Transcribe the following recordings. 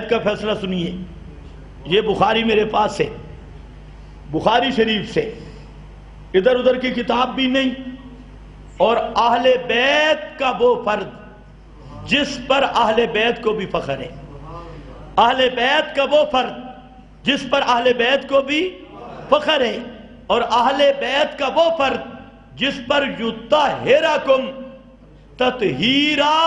بیعت کا فیصلہ سنیے. یہ بخاری میرے پاس ہے، بخاری شریف سے، ادھر ادھر کی کتاب بھی نہیں. اور اہل بیت کا وہ فرد جس پر اہل بیت کو بھی فخر ہے، اہل بیت کا وہ فرد جس پر اہل بیت کو بھی فخر ہے، اور اہل بیت کا وہ فرد جس پر یطہرکم تطہیرا،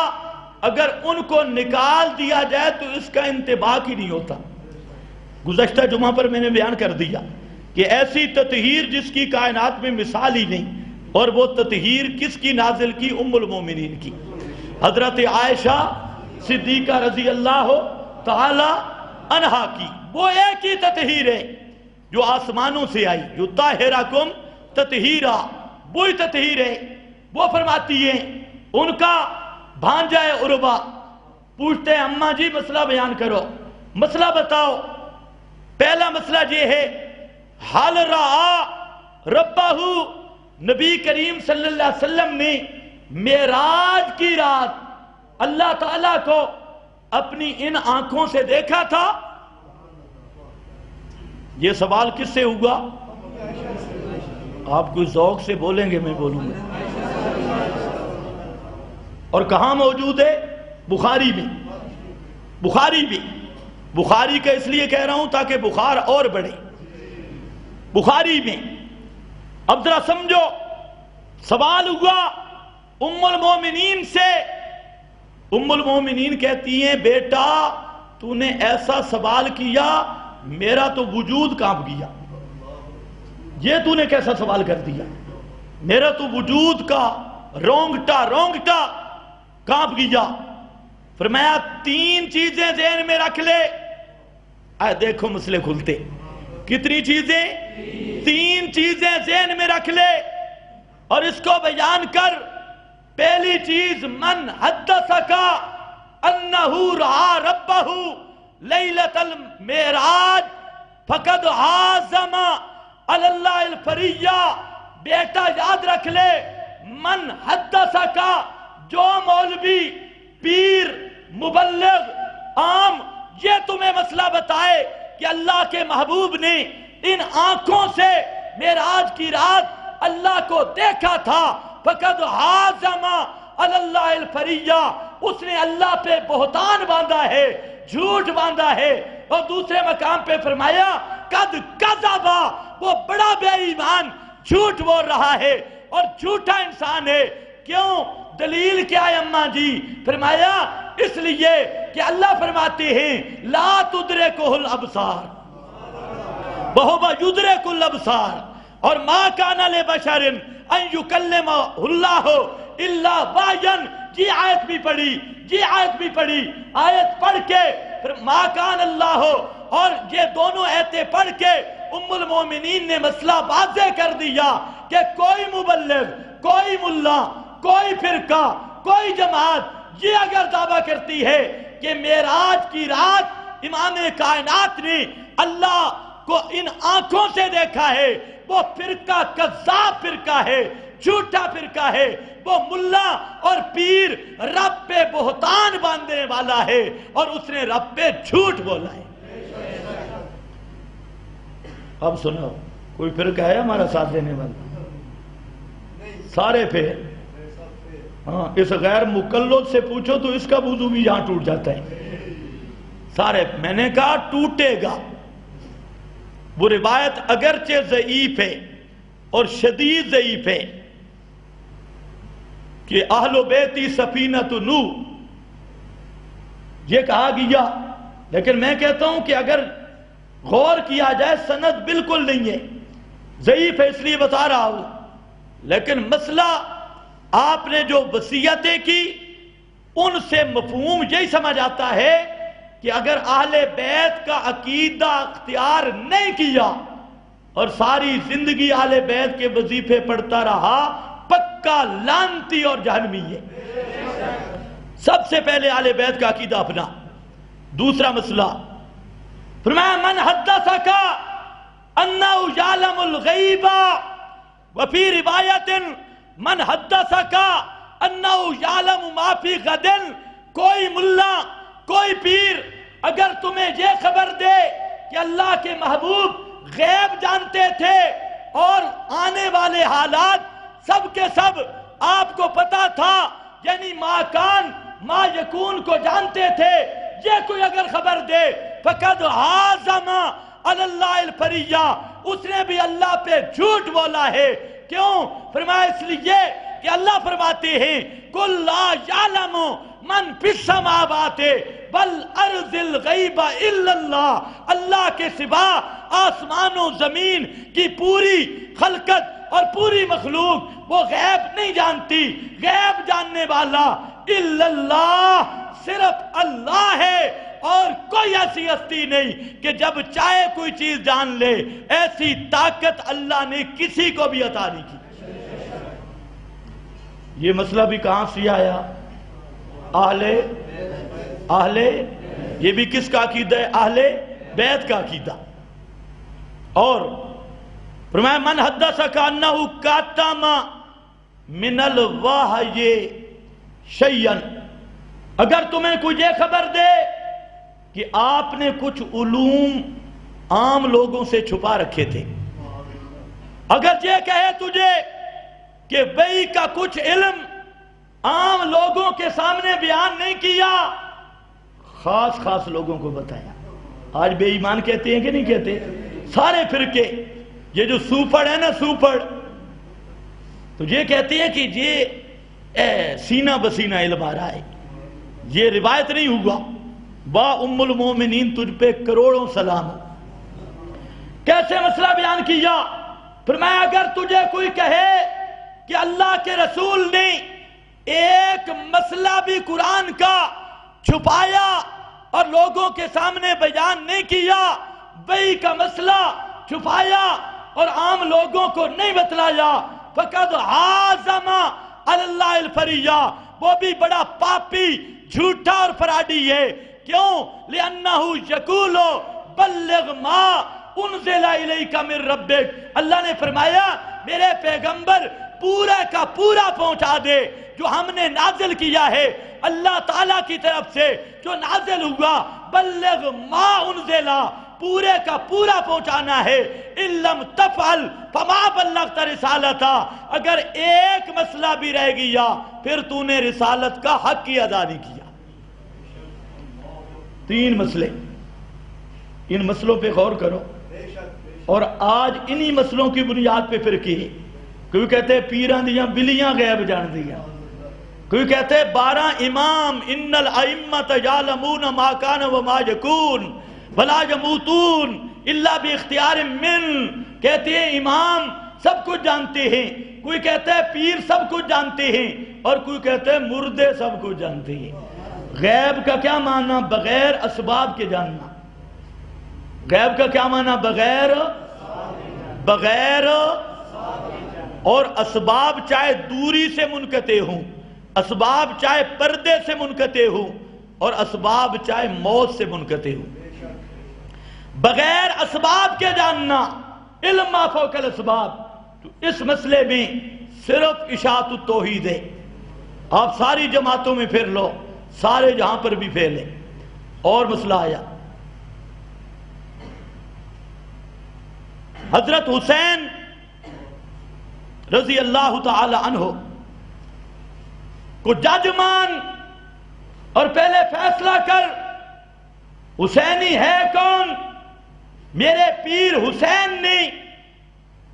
اگر ان کو نکال دیا جائے تو اس کا انطباق ہی نہیں ہوتا. گزشتہ جمعہ پر میں نے بیان کر دیا کہ ایسی تطہیر جس کی کائنات میں مثال ہی نہیں. اور وہ تطہیر کس کی نازل کی؟ ام المومنین کی، حضرت عائشہ صدیقہ رضی اللہ تعالی عنہا کی. وہ ایک ہی تطہیر ہے جو آسمانوں سے آئی، یطہرکم تطہیرا، وہی تطہیر ہے. وہ فرماتی ہیں، ان کا بھانجا ہے عربہ، پوچھتے ہیں اماں جی مسئلہ بیان کرو، مسئلہ بتاؤ. پہلا مسئلہ یہ ہے، حل رعا ربہ، نبی کریم صلی اللہ علیہ وسلم نے معراج کی رات اللہ تعالیٰ کو اپنی ان آنکھوں سے دیکھا تھا؟ یہ سوال کس سے ہوا؟ آپ کوئی ذوق سے بولیں گے، میں بولوں گا. اور کہاں موجود ہے؟ بخاری میں. بخاری میں. بخاری کا اس لیے کہہ رہا ہوں تاکہ بخار اور بڑھے. بخاری میں. اب ذرا سمجھو، سوال ہوا ام المومنین سے. ام المومنین کہتی ہیں بیٹا تو نے ایسا سوال کیا میرا تو وجود کانپ گیا. یہ تو نے کیسا سوال کر دیا؟ میرا تو وجود کا رونگٹا کانپ گیا. فرمایا تین چیزیں ذہن میں رکھ لے. دیکھو مسئلے کھلتے. کتنی چیزیں؟ تین چیزیں ذہن میں رکھ لے اور اس کو بیان کر. پہلی چیز، من حدثک انہ رعا ربہ لیلۃ المعراج فقد عازم علی اللہ الفریہ. بیٹا یاد رکھ لے، من حدثک، جو مولوی، پیر، مبلغ، عام یہ تمہیں مسئلہ بتائے کہ اللہ کے محبوب نے ان آنکھوں سے معراج کی رات اللہ کو دیکھا تھا، فقد عازم علی اللہ الفریہ، اس نے اللہ پہ بہتان باندھا ہے، جھوٹ باندھا ہے. اور دوسرے مقام پہ فرمایا قد کذب، وہ بڑا بے ایمان جھوٹ بول رہا ہے اور جھوٹا انسان ہے. کیوں؟ دلیل کیا ہے اماں جی؟ فرمایا اس لیے کہ اللہ فرماتے ہیں لا تدرکہ الابصار وہو یدرک الابصار، اور ما کان لبشر ان یکلمہ اللہ الا وحیا. جی آیت بھی پڑھی، جی آیت بھی پڑھی. آیت پڑھ کے پھر ما کان اللہ، اور یہ دونوں آیتیں پڑھ کے ام المومنین نے مسئلہ واضح کر دیا کہ کوئی مبلغ، کوئی ملا، کوئی فرقہ، کوئی جماعت یہ اگر دعویٰ کرتی ہے کہ معراج کی رات امام کائنات نے اللہ کو ان آنکھوں سے دیکھا ہے، وہ فرقہ کذاب فرقہ ہے، جھوٹا فرقہ ہے. وہ ملا اور پیر رب پہ بہتان باندھنے والا ہے اور اس نے رب پہ جھوٹ بولا ہے. اب سنو، کوئی فرقہ ہے ہمارا ساتھ دینے والا؟ سارے پہ. ہاں، اس غیر مقلد سے پوچھو تو اس کا وضو بھی یہاں ٹوٹ جاتا ہے. سارے. میں نے کہا ٹوٹے گا. وہ روایت اگرچہ ضعیف ہے اور شدید ضعیف ہے کہ اہل بیتی سفینۃ نوح یہ کہا گیا، لیکن میں کہتا ہوں کہ اگر غور کیا جائے سند بالکل نہیں ہے، ضعیف ہے اس لیے بتا رہا ہوں. لیکن مسئلہ آپ نے جو وصیتیں کی ان سے مفہوم یہی سمجھ آتا ہے کہ اگر اہل بیت کا عقیدہ اختیار نہیں کیا اور ساری زندگی اہل بیت کے وظیفے پڑھتا رہا، پکا لعنتی اور جہنمی ہے. سب سے پہلے اہل بیت کا عقیدہ اپنا. دوسرا مسئلہ فرمایا من حدثک انہ یعلم الغیب، وفی روایت من حدثک انہ یعلم ما فی غد. کوئی ملا، کوئی پیر، اگر تمہیں یہ خبر دے کہ اللہ کے محبوب غیب جانتے تھے اور آنے والے حالات سب کے سب آپ کو پتا تھا، یعنی ما کان ما یکون کو جانتے تھے، یہ کوئی اگر خبر دے فقد عازم علی اللہ الفریہ، اس نے بھی اللہ پہ جھوٹ بولا ہے۔ کیوں؟ فرمایا اس لیے کہ اللہ فرماتے ہیں قُلْ لَا يَعْلَمُ مَنْ فِي السَّمَاوَاتِ وَالْأَرْضِ الْغَيْبَ إِلَّا اللَّهُ، اللہ کے سوا آسمان و زمین کی پوری خلقت اور پوری مخلوق وہ غیب نہیں جانتی، غیب جاننے والا الا اللہ صرف اللہ ہے، اور کوئی ایسی ہستی نہیں کہ جب چاہے کوئی چیز جان لے، ایسی طاقت اللہ نے کسی کو بھی عطا نہیں کی۔ یہ مسئلہ بھی کہاں سے آیا؟ اہل یہ بھی کس کا عقیدہ ہے؟ اہل بیت کا عقیدہ۔ اور فرمایا من حدثک انہ کاتم من الوحی شیئا، اگر تمہیں کوئی یہ خبر دے کہ آپ نے کچھ علوم عام لوگوں سے چھپا رکھے تھے، اگر یہ کہے تجھے کہ وحی کا کچھ علم عام لوگوں کے سامنے بیان نہیں کیا، خاص خاص لوگوں کو بتایا۔ آج بے ایمان کہتے ہیں کہ نہیں کہتے؟ سارے فرقے، یہ جو سوپڑ ہے نا، سوپڑ، تو یہ کہتے ہیں کہ یہ سینہ بسینہ علم آ رہا ہے، یہ روایت نہیں ہوا۔ با ام المومنین تجھ پہ کروڑوں سلام۔ کیسے مسئلہ بیان کیا؟ فرمایا اگر تجھے کوئی کہے کہ اللہ کے رسول نے ایک مسئلہ بھی قرآن کا چھپایا اور لوگوں کے سامنے بیان نہیں کیا، وحی کا مسئلہ چھپایا اور عام لوگوں کو نہیں بتلایا، فقد عازم علی اللہ الفریہ، وہ بھی بڑا پاپی، جھوٹا اور فراڈی ہے۔ کیوں؟ لِأَنَّهُ يَقُولُ بَلِّغْ مَا أُنزِلَ إِلَيْكَ مِن رَبِّكَ، اللہ نے فرمایا میرے پیغمبر پورا کا پورا پہنچا دے جو ہم نے نازل کیا ہے اللہ تعالیٰ کی طرف سے، جو نازل ہوا۔ بلغ ما انزل، پورے کا پورا پہنچانا ہے۔ ان لم تفعل فما بلغت رسالتا، اگر ایک مسئلہ بھی رہ گیا پھر تو نے رسالت کا حق کی ادا نہیں کیا۔ تین مسئلے، ان مسئلوں پہ غور کرو، اور آج انہی مسئلوں کی بنیاد پہ فرقے ہیں۔ کوئی کہتے ہیں پیران دیاں بلیاں غیب جان دیاں، کوئی کہتے ہیں 12 امام ان الائمۃ یعلمون ما کان وما یکون ولا یموتون الا باختیار من، کہتے ہیں امام سب کچھ جانتے ہیں، کوئی کہتا ہے پیر سب کچھ جانتے ہیں، اور کوئی کہتا ہے مردے سب کچھ جانتے ہیں۔ غیب کا کیا معنی؟ بغیر اسباب کے جاننا۔ غیب کا کیا معنی؟ بغیر اور اسباب چاہے دوری سے منقطع ہوں، اسباب چاہے پردے سے منقطع ہوں، اور اسباب چاہے موت سے منقطع ہوں۔ بغیر اسباب کے جاننا، علم ما فوق الاسباب، تو اس مسئلے میں صرف اشاعت التوحید ہے۔ آپ ساری جماعتوں میں پھر لو، سارے جہاں پر بھی پھیلے۔ اور مسئلہ آیا، حضرت حسین رضی اللہ تعالی عنہ کو جج مان اور پہلے فیصلہ کر حسینی ہے کون؟ میرے پیر حسین نے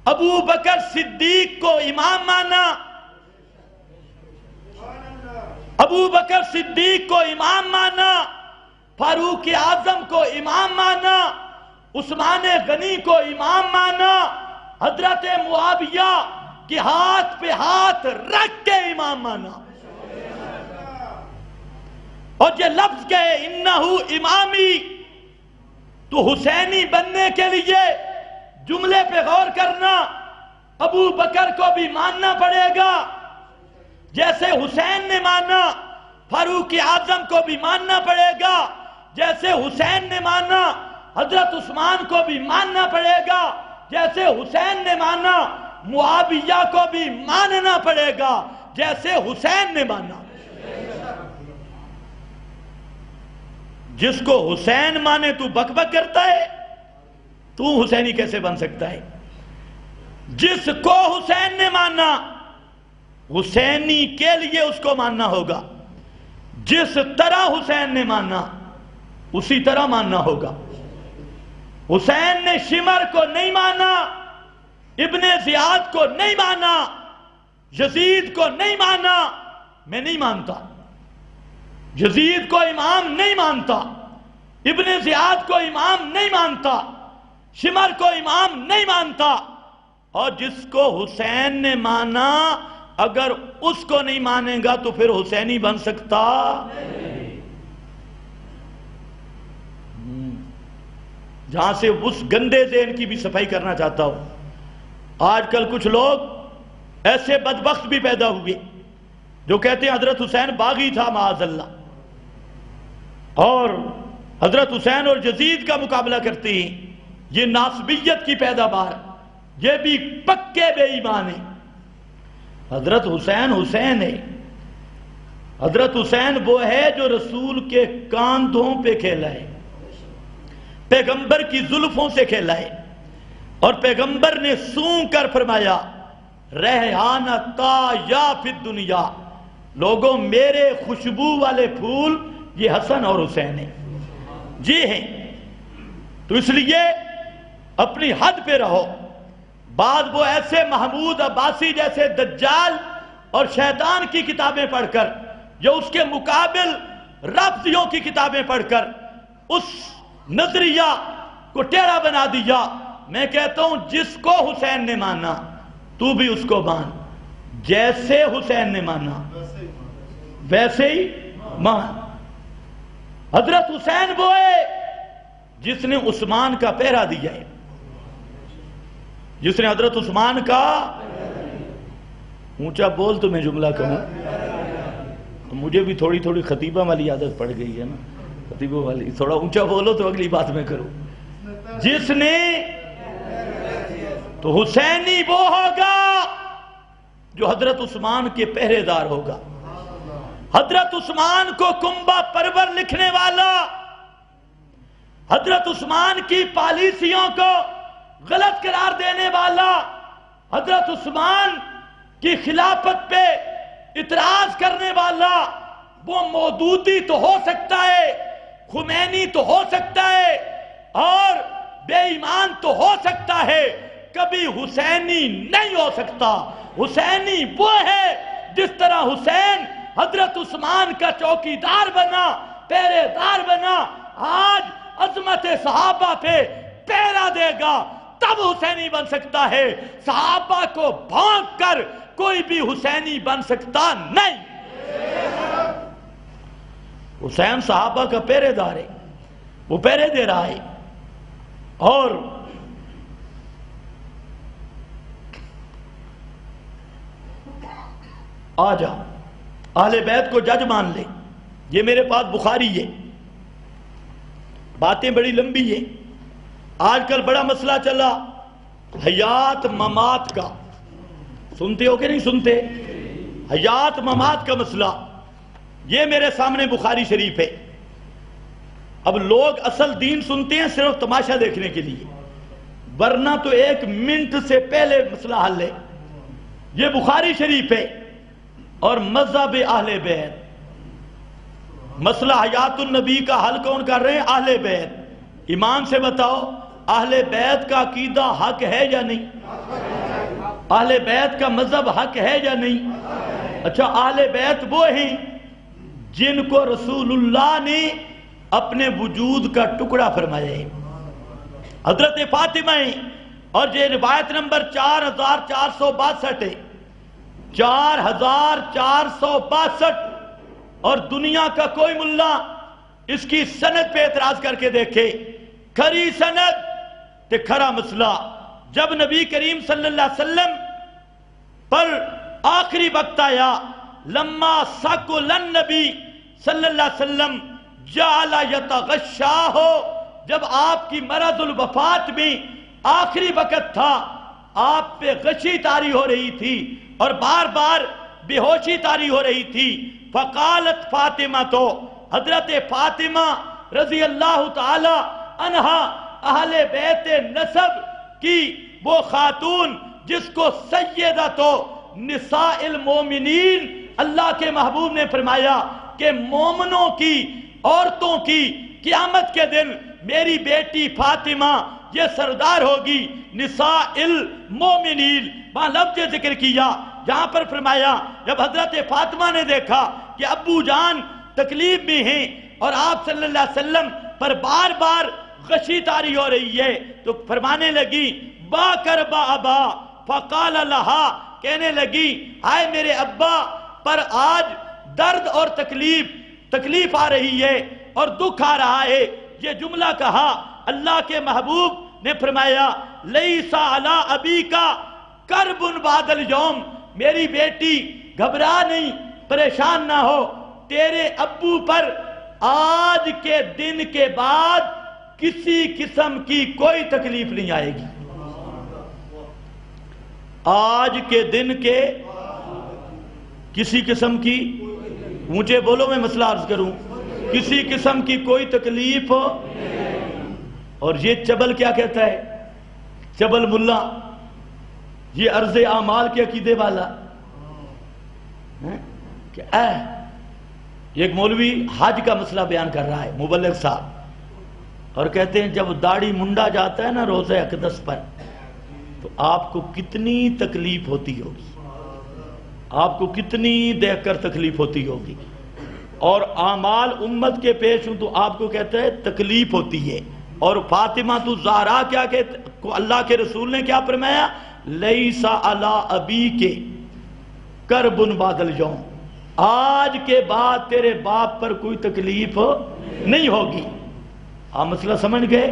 ابو بکر صدیق کو امام مانا، ابو بکر صدیق کو امام مانا، فاروق اعظم کو امام مانا، عثمان غنی کو امام مانا، حضرت معاویہ کہ ہاتھ پہ ہاتھ رکھ کے امام مانا۔ اور یہ لفظ کہے انہو امامی، تو حسینی بننے کے لیے جملے پہ غور کرنا، ابو بکر کو بھی ماننا پڑے گا جیسے حسین نے مانا، فاروق اعظم کو بھی ماننا پڑے گا جیسے حسین نے مانا، حضرت عثمان کو بھی ماننا پڑے گا جیسے حسین نے مانا، معاویہ کو بھی ماننا پڑے گا جیسے حسین نے مانا۔ جس کو حسین مانے تو بک بک کرتا ہے، تو حسینی کیسے بن سکتا ہے؟ جس کو حسین نے مانا حسینی کے لیے اس کو ماننا ہوگا، جس طرح حسین نے مانا اسی طرح ماننا ہوگا۔ حسین نے شمر کو نہیں مانا، ابن زیاد کو نہیں مانا، یزید کو نہیں مانا، میں نہیں مانتا، یزید کو امام نہیں مانتا، ابن زیاد کو امام نہیں مانتا، شمر کو امام نہیں مانتا، اور جس کو حسین نے مانا اگر اس کو نہیں مانے گا تو پھر حسینی بن سکتا؟ جہاں سے اس گندے ذہن کی بھی صفائی کرنا چاہتا ہوں۔ آج کل کچھ لوگ ایسے بدبخت بھی پیدا ہوئے جو کہتے ہیں حضرت حسین باغی تھا معاذ اللہ، اور حضرت حسین اور یزید کا مقابلہ کرتے ہیں، یہ ناسبیت کی پیداوار، یہ بھی پکے بے ایمان ہیں۔ حضرت حسین حسین ہے، حضرت حسین وہ ہے جو رسول کے کاندھوں پہ کھیلا ہے، پیغمبر کی زلفوں سے کھیلا ہے، اور پیغمبر نے سون کر فرمایا ریحانہ تا یا فی الدنیا، لوگوں میرے خوشبو والے پھول یہ حسن اور حسین ہیں، جی ہیں۔ تو اس لیے اپنی حد پہ رہو۔ بعض وہ ایسے محمود عباسی جیسے دجال اور شیطان کی کتابیں پڑھ کر، یا اس کے مقابل رافضیوں کی کتابیں پڑھ کر اس نظریہ کو ٹیڑھا بنا دیا۔ میں کہتا ہوں جس کو حسین نے مانا تو بھی اس کو مان، جیسے حسین نے مانا ویسے ہی مان۔ حضرت حسین وہ ہے جس نے عثمان کا پہرا دیا ہے، جس نے حضرت عثمان کا، اونچا بول تو میں جملہ کہوں، مجھے بھی تھوڑی تھوڑی خطیبہ والی عادت پڑ گئی ہے نا، خطیبہ والی، تھوڑا اونچا بولو تو اگلی بات میں کروں۔ جس نے، تو حسینی وہ ہوگا جو حضرت عثمان کے پہرے دار ہوگا، حضرت عثمان کو کنبہ پرور لکھنے والا، حضرت عثمان کی پالیسیوں کو غلط قرار دینے والا، حضرت عثمان کی خلافت پہ اعتراض کرنے والا، وہ مودودی تو ہو سکتا ہے، خمینی تو ہو سکتا ہے، اور بے ایمان تو ہو سکتا ہے، کبھی حسینی نہیں ہو سکتا۔ حسینی وہ ہے جس طرح حسین حضرت عثمان کا چوکیدار بنا، پہرے دار بنا، آج عظمت صحابہ پہ پہرا دے گا تب حسینی بن سکتا ہے۔ صحابہ کو بھونک کر کوئی بھی حسینی بن سکتا نہیں۔ حسین صحابہ کا پہرے دار ہے، وہ پہرے دے رہا ہے، اور آ جا اہل بیت کو جج مان لے۔ یہ میرے پاس بخاری ہے، باتیں بڑی لمبی ہیں۔ آج کل بڑا مسئلہ چلا حیات ممات کا، سنتے ہو کہ نہیں سنتے؟ حیات ممات کا مسئلہ، یہ میرے سامنے بخاری شریف ہے۔ اب لوگ اصل دین سنتے ہیں صرف تماشا دیکھنے کے لیے، ورنہ تو ایک منٹ سے پہلے مسئلہ حل ہے۔ یہ بخاری شریف ہے، اور مذہب اہل بیت، مسئلہ حیات النبی کا حل کون کر رہے ہیں؟ اہل بیت۔ ایمان سے بتاؤ اہل بیت کا عقیدہ حق ہے یا نہیں؟ اہل بیت کا مذہب حق ہے یا نہیں؟ اچھا، اہل بیت وہ ہیں جن کو رسول اللہ نے اپنے وجود کا ٹکڑا فرمایا ہے، حضرت فاطمہ ہیں، اور یہ روایت نمبر 4462 ہے، 4462، اور دنیا کا کوئی ملا اس کی سند پہ اعتراض کر کے دیکھے، کھری سند تے کھرا مسئلہ۔ جب نبی کریم صلی اللہ علیہ وسلم پر آخری وقت آیا، لما ثقل النبی صلی اللہ علیہ وسلم جعل یتغشاہ، جب آپ کی مرض الوفات میں آخری وقت تھا، آپ پہ غشی طاری ہو رہی تھی اور بار بار بے ہوشی طاری ہو رہی تھی، فقالت فاطمہ، تو حضرت فاطمہ رضی اللہ تعالی عنہا اہل بیت نسب کی وہ خاتون جس کو سیدۃ نساء المومنین اللہ کے محبوب نے فرمایا کہ مومنوں کی عورتوں کی قیامت کے دن میری بیٹی فاطمہ یہ سردار ہوگی نساء المومنین. وہاں لفظ ذکر کیا جہاں پر فرمایا جب حضرت فاطمہ نے دیکھا کہ ابو جان تکلیف میں ہیں اور آپ صلی اللہ علیہ وسلم پر بار بار غشی طاری ہو رہی ہے تو فرمانے لگی با کربا ابا فقال لہا، کہنے لگی آئے میرے ابا پر آج درد اور تکلیف آ رہی ہے اور دکھ آ رہا ہے. یہ جملہ کہا اللہ کے محبوب نے فرمایا لیسا علی ابی کا کرب بعد الیوم، میری بیٹی گھبرا نہیں پریشان نہ ہو، تیرے ابو پر آج کے دن کے بعد کسی قسم کی کوئی تکلیف نہیں آئے گی. آج کے دن کے کسی قسم کی، اونچے بولو میں مسئلہ عرض کروں، کسی قسم کی کوئی تکلیف. اور یہ چبل کیا کہتا ہے؟ چبل ملا، یہ عرض اعمال کے عقیدے والا کہ ایک مولوی حج کا مسئلہ بیان کر رہا ہے مبلغ صاحب، اور کہتے ہیں جب داڑھی منڈا جاتا ہے نا روزہ اقدس پر تو آپ کو کتنی تکلیف ہوتی ہوگی، آپ کو کتنی دیکھ کر تکلیف ہوتی ہوگی، اور اعمال امت کے پیش ہوں تو آپ کو کہتا ہے تکلیف ہوتی ہے. اور فاطمہ تو زہرا کیا کہتے، اللہ کے رسول نے کیا فرمایا لیسا علی ابی کے کرب بعد الیوم، آج کے بعد تیرے باپ پر کوئی تکلیف نہیں ہوگی. آپ مسئلہ سمجھ گئے؟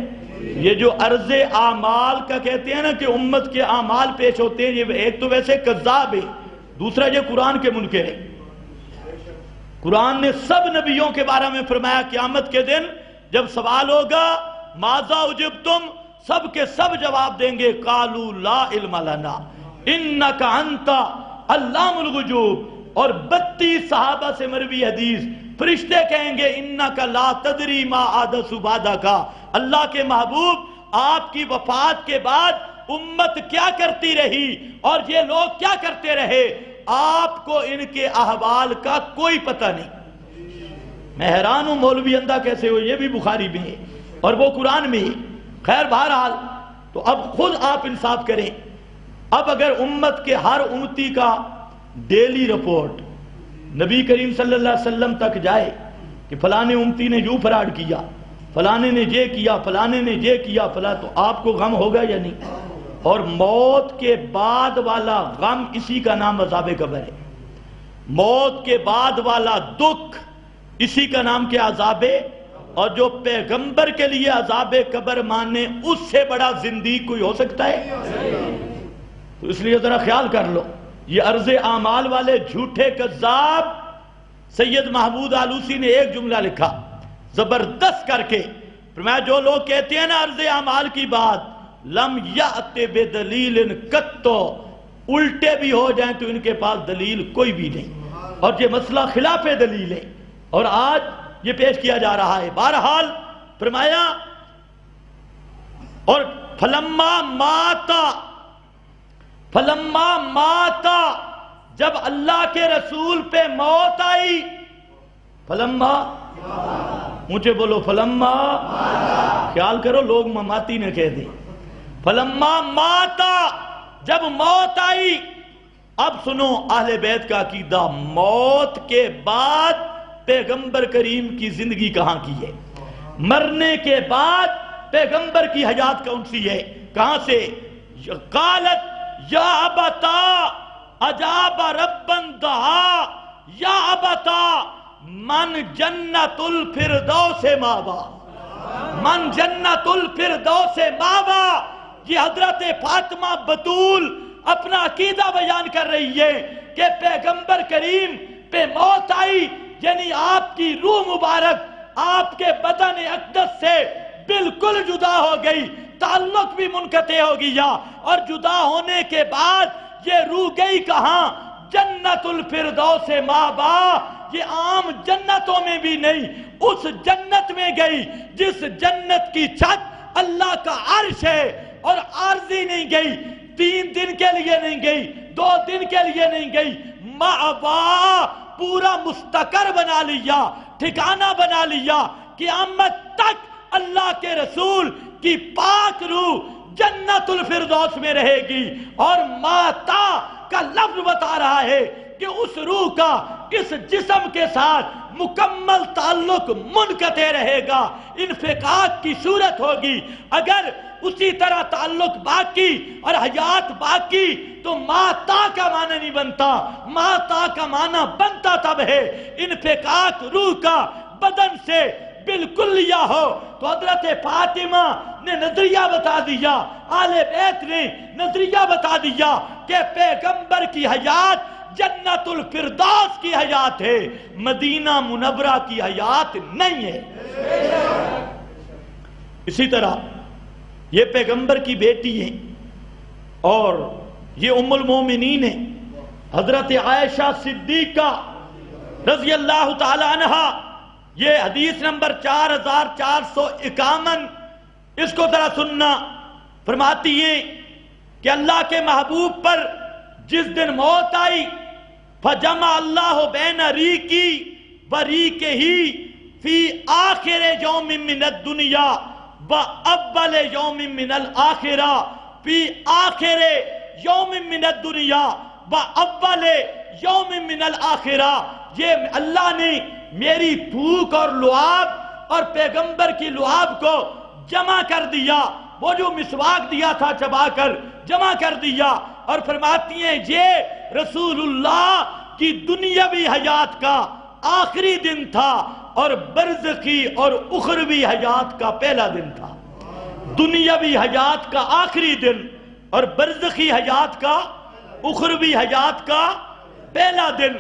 یہ جو عرض اعمال کا کہتے ہیں نا کہ امت کے اعمال پیش ہوتے ہیں، یہ ایک تو ویسے کذاب ہے، دوسرا یہ قرآن کے منکر ہے. قرآن نے سب نبیوں کے بارے میں فرمایا قیامت کے دن جب سوال ہوگا ماذا اجبتم، سب کے سب جواب دیں گے قالوا لا علم لنا انک انت علام الغیوب. اور 32 صحابہ سے مروی حدیث فرشتے کہیں گے انک لا تدری ما احدث بعدک، اللہ کے محبوب آپ کی وفات کے بعد امت کیا کرتی رہی اور یہ لوگ کیا کرتے رہے، آپ کو ان کے احوال کا کوئی پتہ نہیں. میں حیران ہوں مولوی اندھا کیسے ہو، یہ بھی بخاری میں ہے اور وہ قرآن میں ہے. خیر بہرحال تو اب خود آپ انصاف کریں. اب اگر امت کے ہر امتی کا ڈیلی رپورٹ نبی کریم صلی اللہ علیہ وسلم تک جائے کہ فلانے امتی نے یوں فراڈ کیا، فلانے نے یہ کیا، فلانے نے یہ کیا، فلاں، تو آپ کو غم ہوگا یا نہیں؟ اور موت کے بعد والا غم اسی کا نام عذاب قبر ہے. موت کے بعد والا دکھ اسی کا نام کیا؟ عذاب. اور جو پیغمبر کے لیے عذاب قبر مانے اس سے بڑا زندیق کوئی ہو سکتا ہے؟ تو اس لیے ذرا خیال کر لو. یہ عرض اعمال والے جھوٹے کذاب. سید محمود آلوسی نے ایک جملہ لکھا زبردست کر کے، فرمایا جو لوگ کہتے ہیں نا عرض اعمال کی بات لم یأت بدلیل قط، الٹے بھی ہو جائیں تو ان کے پاس دلیل کوئی بھی نہیں، اور یہ مسئلہ خلاف دلیل ہے اور آج یہ پیش کیا جا رہا ہے. بہرحال فرمایا اور فلما ماتا جب اللہ کے رسول پہ موت آئی، فلما مجھے بولو فلما، خیال کرو لوگ مماتی نے کہہ دیں. فلما ماتا جب موت آئی. اب سنو اہل بیت کا عقیدہ، موت کے بعد پیغمبر کریم کی زندگی کہاں کی ہے؟ مرنے کے بعد پیغمبر کی حیات کون سی ہے؟ کہاں سے؟ قالت یا ابتا اجاب ربن دعا یا ابتا من جنت الفردوس ماوا، من جنت الفردوس ماوا. یہ حضرت فاطمہ بطول اپنا عقیدہ بیان کر رہی ہے کہ پیغمبر کریم پہ موت آئی یعنی آپ کی روح مبارک آپ کے بدن اقدس سے بالکل جدا ہو گئی، تعلق بھی منقطع ہو گیا، اور جدا ہونے کے بعد یہ روح گئی کہاں؟ جنت الفردوس ماوا. یہ عام جنتوں میں بھی نہیں، اس جنت میں گئی جس جنت کی چھت اللہ کا عرش ہے، اور عارضی نہیں گئی، 3 دن کے لیے نہیں گئی، 2 دن کے لیے نہیں گئی، مأوا پورا مستقر بنا لیا، ٹھکانہ بنا لیا، قیامت تک اللہ کے رسول کی پاک روح جنت الفردوس میں رہے گی۔ اور ماتا کا لفظ بتا رہا ہے کہ اس روح کا اس جسم کے ساتھ مکمل تعلق منقطع رہے گا، انفکاک کی صورت ہوگی۔ اگر اسی طرح تعلق باقی اور حیات باقی تو ماتا کا معنی نہیں بنتا، ماتا کا معنی بنتا تب ہے انفکاک روح کا بدن سے بالکلیہ ہو۔ تو حضرت فاطمہ نے نظریہ بتا دیا، آل بیت نے نظریہ بتا دیا کہ پیغمبر کی حیات جنت الفردوس کی حیات ہے، مدینہ منورہ کی حیات نہیں ہے۔ اسی طرح یہ پیغمبر کی بیٹی ہیں اور یہ ام المومنین ہیں، حضرت عائشہ صدیقہ رضی اللہ تعالی عنہ۔ یہ حدیث نمبر 4451، اس کو ذرا سننا۔ فرماتی ہیں کہ اللہ کے محبوب پر جس دن موت آئی، فجمع اللہ بین ریقی و ریقہ فی آخر یوم من الدنیا و اول یوم من الآخرہ، فی آخر یوم من الدنیا و اول یوم من الآخرہ۔ یہ اللہ نے میری تھوک اور لعاب اور پیغمبر کی لعاب کو جمع کر دیا، وہ جو مسواک دیا تھا چبا کر جمع کر دیا، اور فرماتی ہیں یہ رسول اللہ کی دنیاوی حیات کا آخری دن تھا اور برزخی اور اخروی حیات کا پہلا دن تھا۔ دنیاوی حیات کا آخری دن اور برزخی حیات کا اخروی حیات کا پہلا دن۔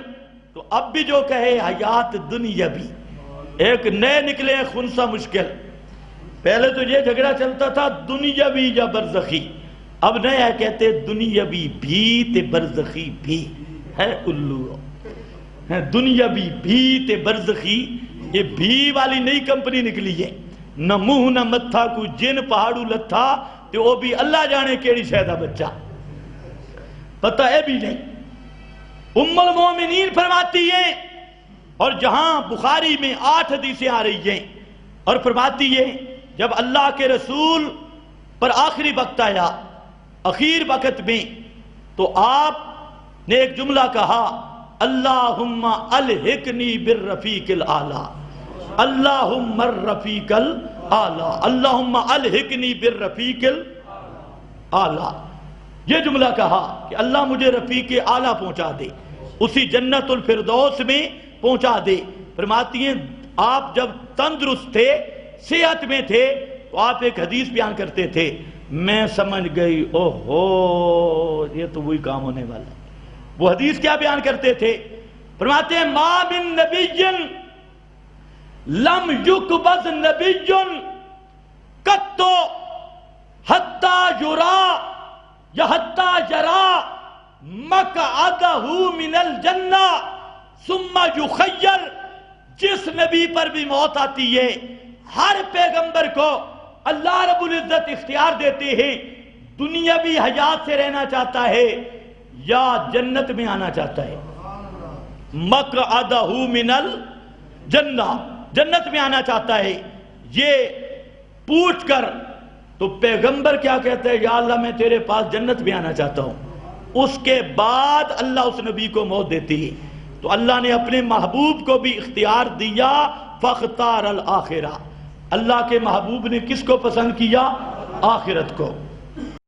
تو اب بھی جو کہے حیات دنیاوی، ایک نئے نکلے خنسا مشکل۔ پہلے تو یہ جھگڑا چلتا تھا دنیاوی یا برزخی، اب نیا کہتے دنیاوی بھی تے برزخی بھی ہے۔ الو ہے دنیاوی بھی تے برزخی، یہ بھی والی نئی کمپنی نکلی ہے، نہ منہ نہ متھا کو جن پہاڑو لتھا تے وہ بھی اللہ جانے کیڑی شہدہ بچہ، پتہ ہے بھی نہیں۔ ام المومنین فرماتی ہیں، اور جہاں بخاری میں 8 حدیثیں آ رہی ہیں، اور فرماتی ہیں جب اللہ کے رسول پر آخری وقت آیا، اخیر وقت میں، تو آپ نے ایک جملہ کہا، اللہم الحقنی بالرفیق الاعلیٰ، اللہم الرفیق الاعلیٰ، اللہم الحقنی بالرفیق الاعلیٰ۔ یہ جملہ کہا کہ اللہ مجھے رفیق اعلیٰ پہنچا دے، اسی جنت الفردوس میں پہنچا دے۔ فرماتی ہیں آپ جب تندرست تھے، صحت میں تھے، تو آپ ایک حدیث بیان کرتے تھے، میں سمجھ گئی اوہو یہ تو وہی کام ہونے والا ہے۔ وہ حدیث کیا بیان کرتے تھے؟ فرماتے ہیں ما من نبی لم یقبض نبی قط حتی یرا یا حتی یرا مقعدہ من الجنہ ثم یخیر۔ جس نبی پر بھی موت آتی ہے، ہر پیغمبر کو اللہ رب العزت اختیار دیتے ہیں، دنیاوی حیات سے رہنا چاہتا ہے یا جنت میں آنا چاہتا ہے۔ مقعدہ من الجنہ، جنت میں آنا چاہتا ہے۔ یہ پوچھ کر تو پیغمبر کیا کہتا ہے؟ یا اللہ میں تیرے پاس جنت میں آنا چاہتا ہوں۔ اس کے بعد اللہ اس نبی کو موت دیتی ہے۔ تو اللہ نے اپنے محبوب کو بھی اختیار دیا، فاختار الآخرہ۔ اللہ کے محبوب نے کس کو پسند کیا؟ آخرت کو۔